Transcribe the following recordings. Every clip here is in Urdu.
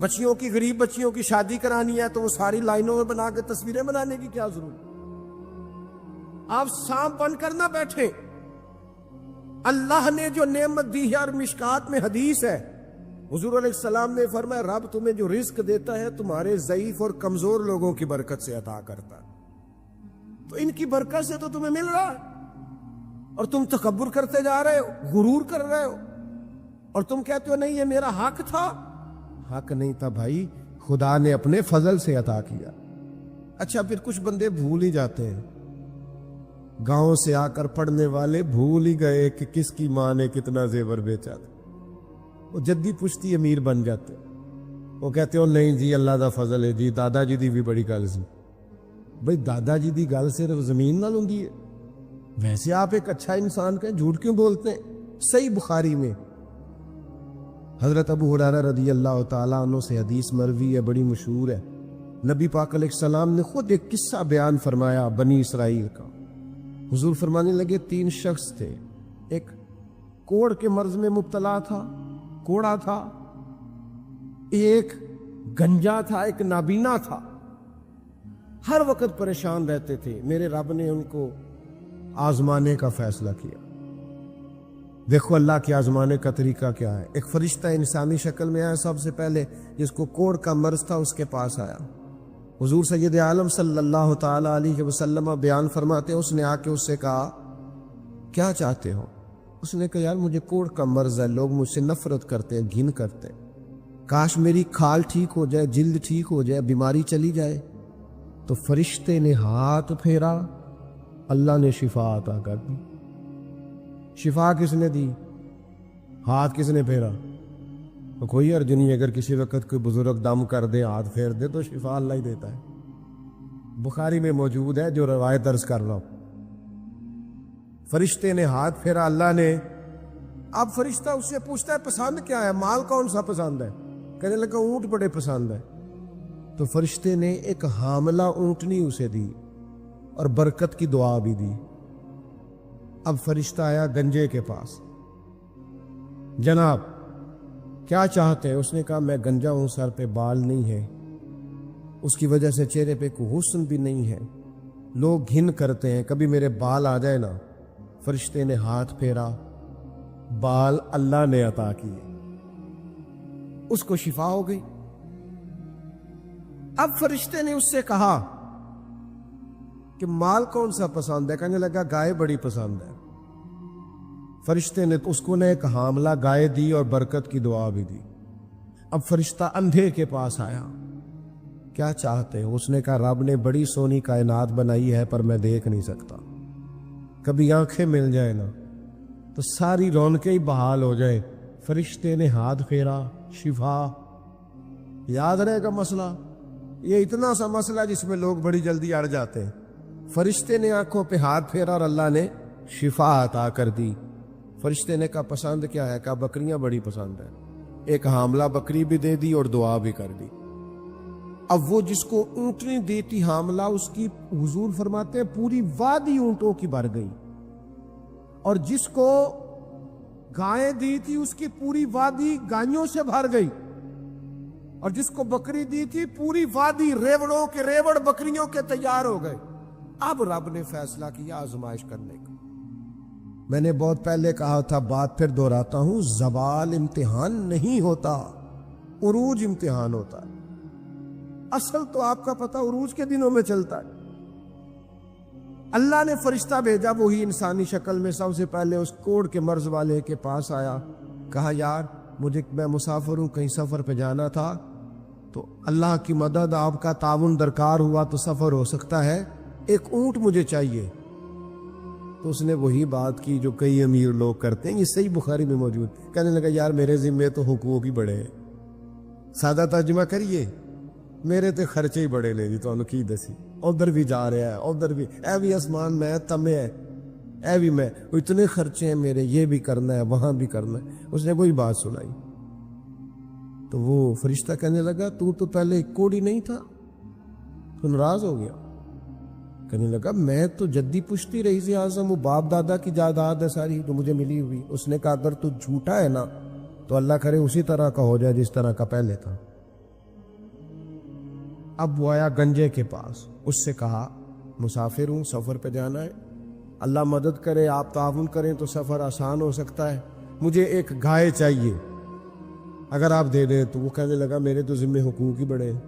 بچیوں کی، غریب بچیوں کی شادی کرانی ہے تو وہ ساری لائنوں میں بنا کے تصویریں بنانے کی کیا ضرورت؟ آپ سانپ بن کر نہ بیٹھیں. اللہ نے جو نعمت دی ہے، اور مشکات میں حدیث ہے، حضور علیہ السلام نے فرمایا رب تمہیں جو رزق دیتا ہے تمہارے ضعیف اور کمزور لوگوں کی برکت سے عطا کرتا ہے. تو ان کی برکت سے تو تمہیں مل رہا ہے، اور تم تکبر کرتے جا رہے ہو، غرور کر رہے ہو، اور تم کہتے ہو نہیں یہ میرا حق تھا. حق نہیں تھا بھائی، خدا نے اپنے فضل سے عطا کیا. اچھا پھر کچھ بندے بھول ہی جاتے ہیں، گاؤں سے آ کر پڑھنے والے بھول ہی گئے کہ کس کی ماں نے کتنا زیور بیچا تھا. وہ جدی پشتی امیر بن جاتے، وہ کہتے ہو نہیں جی اللہ دا فضل ہے جی، دادا جی دی بھی بڑی گل سی. بھئی دادا جی دی گل صرف زمین نال ہوندی ہے؟ ویسے آپ ایک اچھا انسان کہیں، جھوٹ کیوں بولتے ہیں؟ صحیح بخاری میں حضرت ابو ہریرہ رضی اللہ تعالیٰ عنہ سے حدیث مروی ہے، بڑی مشہور ہے. نبی پاک علیہ السلام نے خود ایک قصہ بیان فرمایا بنی اسرائیل کا. حضور فرمانے لگے 3 شخص تھے، ایک کوڑ کے مرض میں مبتلا تھا، کوڑا تھا، ایک گنجا تھا، ایک نابینا تھا، ہر وقت پریشان رہتے تھے. میرے رب نے ان کو آزمانے کا فیصلہ کیا. دیکھو اللہ کے آزمانے کا طریقہ کیا ہے. ایک فرشتہ انسانی شکل میں آیا سب سے پہلے، جس کو کوڑ کا مرض تھا اس کے پاس آیا. حضور سید عالم صلی اللہ تعالی علیہ وسلم بیان فرماتے ہیں اس نے آ کے اس سے کہا کیا چاہتے ہو؟ اس نے کہا یار مجھے کوڑ کا مرض ہے، لوگ مجھ سے نفرت کرتے ہیں، گھن کرتے ہیں، کاش میری کھال ٹھیک ہو جائے، جلد ٹھیک ہو جائے، بیماری چلی جائے. تو فرشتے نے ہاتھ پھیرا، اللہ نے شفا عطا کر دی. شفا کس نے دی؟ ہاتھ کس نے پھیرا؟ تو کوئی حرج نہیں، اگر کسی وقت کوئی بزرگ دم کر دے، ہاتھ پھیر دے تو شفا اللہ ہی دیتا ہے. بخاری میں موجود ہے جو روایت درج کر رہا ہوں. فرشتے نے ہاتھ پھیرا، اللہ نے. اب فرشتہ اس سے پوچھتا ہے پسند کیا ہے، مال کون سا پسند ہے؟ کہنے لگا اونٹ بڑے پسند ہے. تو فرشتے نے ایک حاملہ اونٹنی اسے دی اور برکت کی دعا بھی دی. اب فرشتہ آیا گنجے کے پاس، جناب کیا چاہتے ہیں؟ اس نے کہا میں گنجا ہوں، سر پہ بال نہیں ہے، اس کی وجہ سے چہرے پہ کوئی حسن بھی نہیں ہے، لوگ گھن کرتے ہیں، کبھی میرے بال آ جائے نا. فرشتے نے ہاتھ پھیرا، بال اللہ نے عطا کیے، اس کو شفا ہو گئی. اب فرشتے نے اس سے کہا کہ مال کون سا پسند ہے؟ کہنے لگا گائے بڑی پسند ہے. فرشتے نے اس کو ایک حاملہ گائے دی اور برکت کی دعا بھی دی. اب فرشتہ اندھے کے پاس آیا، کیا چاہتے ہو؟ اس نے کہا رب نے بڑی سونی کائنات بنائی ہے پر میں دیکھ نہیں سکتا، کبھی آنکھیں مل جائے نا تو ساری رونقیں ہی بحال ہو جائے. فرشتے نے ہاتھ پھیرا، شفا. یاد رہے گا مسئلہ، یہ اتنا سا مسئلہ جس میں لوگ بڑی جلدی اڑ جاتے ہیں. فرشتے نے آنکھوں پہ ہاتھ پھیرا اور اللہ نے شفا عطا کر دی. فرشتے نے کہا پسند کیا ہے؟ کہا بکریاں بڑی پسند ہے. ایک حاملہ بکری بھی دے دی اور دعا بھی کر دی. اب وہ جس کو اونٹنی دی تھی حاملہ، اس کی حضور فرماتے ہیں پوری وادی اونٹوں کی بھر گئی، اور جس کو گائیں دی تھی اس کی پوری وادی گائیوں سے بھر گئی، اور جس کو بکری دی تھی پوری وادی ریوڑوں کے ریوڑ بکریوں کے تیار ہو گئے. اب رب نے فیصلہ کیا آزمائش کرنے کا. میں نے بہت پہلے کہا تھا، بات پھر دہراتا ہوں، زوال امتحان نہیں ہوتا، عروج امتحان ہوتا ہے. اصل تو آپ کا پتہ عروج کے دنوں میں چلتا ہے. اللہ نے فرشتہ بھیجا، وہی انسانی شکل میں سب سے پہلے اس کوڑ کے مرض والے کے پاس آیا. کہا یار میں مسافر ہوں، کہیں سفر پہ جانا تھا، تو اللہ کی مدد، آپ کا تعاون درکار ہوا تو سفر ہو سکتا ہے، ایک اونٹ مجھے چاہیے. تو اس نے وہی بات کی جو کئی امیر لوگ کرتے ہیں، یہ صحیح بخاری میں موجود. کہنے لگا یار میرے ذمے تو حقوق ہی بڑے ہیں. سادہ ترجمہ کریے، میرے تے خرچے ہی بڑے نے جی، تمہیں کی دسی، ادھر بھی جا رہا ہے، ادھر بھی، اے بھی آسمان میں تمے ہے، اے بھی میں، اتنے خرچے ہیں میرے، یہ بھی کرنا ہے، وہاں بھی کرنا ہے. اس نے کوئی بات سنائی تو وہ فرشتہ کہنے لگا تو پہلے ایک کوڑی نہیں تھا، تو ناراض ہو گیا. کہنے لگا میں تو جدی پشتی رئیس اعظم، وہ باپ دادا کی جائیداد ہے ساری جو مجھے ملی ہوئی. اس نے کہا اگر تو جھوٹا ہے نا تو اللہ کرے اسی طرح کا ہو جائے جس طرح کا پہلے تھا. اب وہ آیا گنجے کے پاس، اس سے کہا مسافر ہوں، سفر پہ جانا ہے، اللہ مدد کرے، آپ تعاون کریں تو سفر آسان ہو سکتا ہے، مجھے ایک گائے چاہیے، اگر آپ دے دیں۔ تو وہ کہنے لگا میرے تو ذمہ حقوق ہی بڑے ہیں۔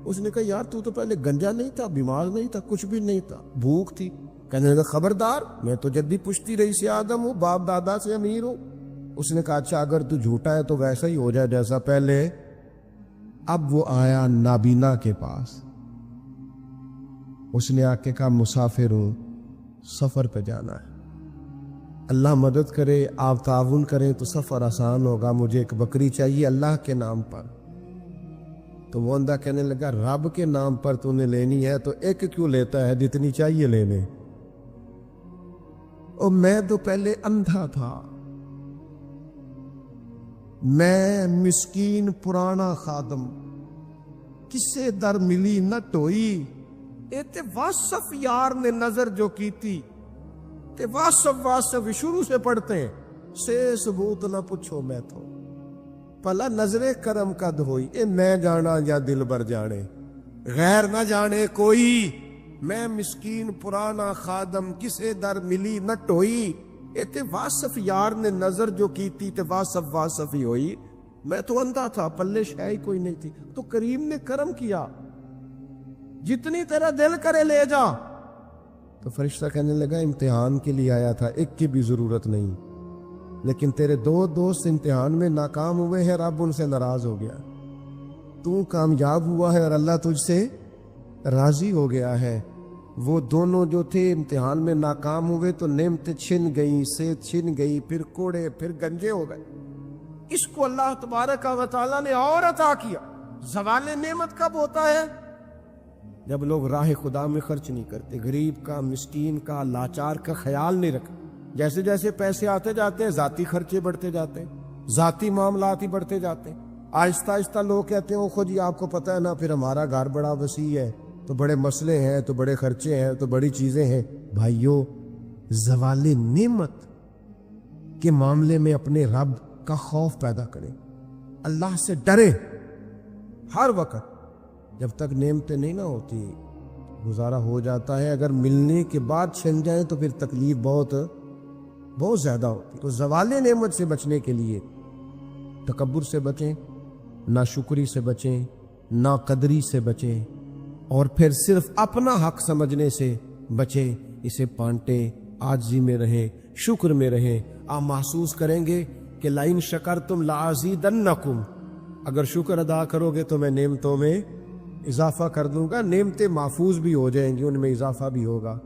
اس نے کہا یار تو پہلے گنجا نہیں تھا، بیمار نہیں تھا، کچھ بھی نہیں تھا، بھوک تھی۔ کہنے لگا خبردار، میں تو جدی پشتی رئیس آدم ہوں، باپ دادا سے امیر ہوں۔ اس نے کہا اچھا اگر تو جھوٹا ہے تو ویسا ہی ہو جائے جیسا پہلے۔ اب وہ آیا نابینا کے پاس، اس نے آ کے کہا مسافر ہوں، سفر پہ جانا ہے، اللہ مدد کرے، آپ تعاون کریں تو سفر آسان ہوگا، مجھے ایک بکری چاہیے اللہ کے نام پر۔ تو وہ اندھا کہنے لگا رب کے نام پر تو نے لینی ہے تو ایک کیوں لیتا ہے، جتنی چاہیے لے لے۔ اور میں تو پہلے اندھا تھا، میں مسکین پرانا خادم، کسے در ملی نہ ٹوئی، تے واصف یار نے نظر جو کی تھی، تے واصف شروع سے پڑھتے ہیں، سے ثبوت نہ پوچھو میں تو، پلا نظر کرم قد ہوئی، اے میں جانا یا دل بر جانے، غیر نہ جانے کوئی، میں مسکین پرانا خادم، کسے در ملی نہ ٹوئی، تے واصف یار نے نظر جو کی تھی، تے واصف ہی ہوئی، میں تو اندھا تھا، پلے شے ہی کوئی نہیں تھی، تو کریم نے کرم کیا، جتنی تیرا دل کرے لے جا۔ تو فرشتہ کہنے لگا امتحان کے لیے آیا تھا، ایک کی بھی ضرورت نہیں، لیکن تیرے دو دوست امتحان میں ناکام ہوئے ہیں، رب ان سے ناراض ہو گیا، تو کامیاب ہوا ہے اور اللہ تجھ سے راضی ہو گیا ہے۔ وہ دونوں جو تھے امتحان میں ناکام ہوئے تو نعمتیں چھن گئیں، صحت چھن گئی، پھر کوڑے، پھر گنجے ہو گئے۔ اس کو اللہ تبارک و تعالیٰ نے اور عطا کیا۔ زوال نعمت کب ہوتا ہے؟ جب لوگ راہ خدا میں خرچ نہیں کرتے، غریب کا، مسکین کا، لاچار کا خیال نہیں رکھتے۔ جیسے جیسے پیسے آتے جاتے ہیں ذاتی خرچے بڑھتے جاتے ہیں، ذاتی معاملات ہی بڑھتے جاتے ہیں۔ آہستہ آہستہ لوگ کہتے ہیں او خود جی آپ کو پتہ ہے نا، پھر ہمارا گھر بڑا وسیع ہے تو بڑے مسئلے ہیں، تو بڑے خرچے ہیں، تو بڑی چیزیں ہیں۔ بھائیو، زوال نعمت کے معاملے میں اپنے رب کا خوف پیدا کریں، اللہ سے ڈریں ہر وقت۔ جب تک نعمتیں نہیں نہ ہوتی گزارا ہو جاتا ہے، اگر ملنے کے بعد چھن جائیں تو پھر تکلیف بہت زیادہ ہوتی۔ تو زوال نعمت سے بچنے کے لیے تکبر سے بچیں، ناشکری سے بچیں، ناقدری سے بچیں، اور پھر صرف اپنا حق سمجھنے سے بچیں۔ اسے پانٹیں، عاجزی میں رہیں، شکر میں رہیں۔ آپ محسوس کریں گے کہ لئن شکرتم لازیدنکم، اگر شکر ادا کرو گے تو میں نعمتوں میں اضافہ کر دوں گا، نعمتیں محفوظ بھی ہو جائیں گی، ان میں اضافہ بھی ہوگا۔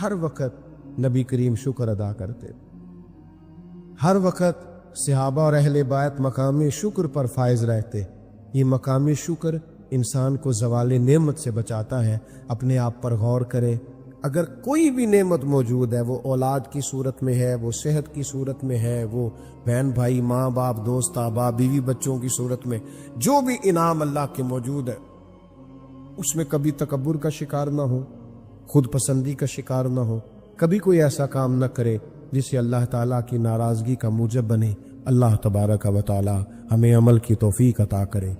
ہر وقت نبی کریم شکر ادا کرتے، ہر وقت صحابہ اور اہل بیت مقام شکر پر فائز رہتے۔ یہ مقام شکر انسان کو زوال نعمت سے بچاتا ہے۔ اپنے آپ پر غور کریں، اگر کوئی بھی نعمت موجود ہے، وہ اولاد کی صورت میں ہے، وہ صحت کی صورت میں ہے، وہ بہن بھائی، ماں باپ، دوست احباب، بیوی بچوں کی صورت میں، جو بھی انعام اللہ کے موجود ہے، اس میں کبھی تکبر کا شکار نہ ہو، خود پسندی کا شکار نہ ہو، کبھی کوئی ایسا کام نہ کرے جس سے اللہ تعالیٰ کی ناراضگی کا موجب بنے۔ اللہ تبارک و تعالیٰ ہمیں عمل کی توفیق عطا کرے۔